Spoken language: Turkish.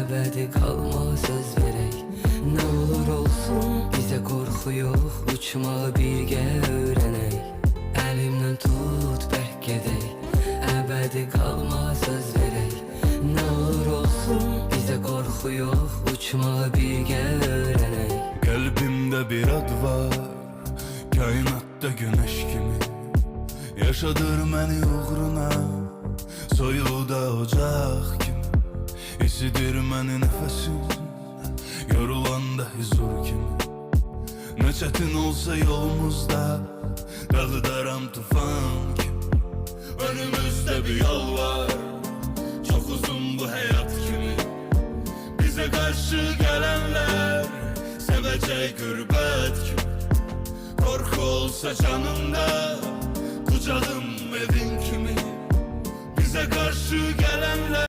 Ebedi kalma söz verek. Ne olur olsun bize korku yok, uçmağı birge öğrenek. Elimden tut bek gedek, ebedi kalma söz verek. Ne olur olsun bize korku yok, uçmağı birge öğrenek. Kalbimde bir ad var, kainatta güneş kimi. Yaşadır məni uğruna, soyuda ocaq kimi. Hisidir məni nəfəsin, yorulanda huzur kimi. Ne çətin olsa yolumuzda, dağıdaram tufan kimi. Önümüzde bir yol var, çok uzun bu hayat kimi. Bize karşı gelenler sevecek gürbet kimi. Korku olsa canımda, kucağım evin kimi. Bize karşı gelenler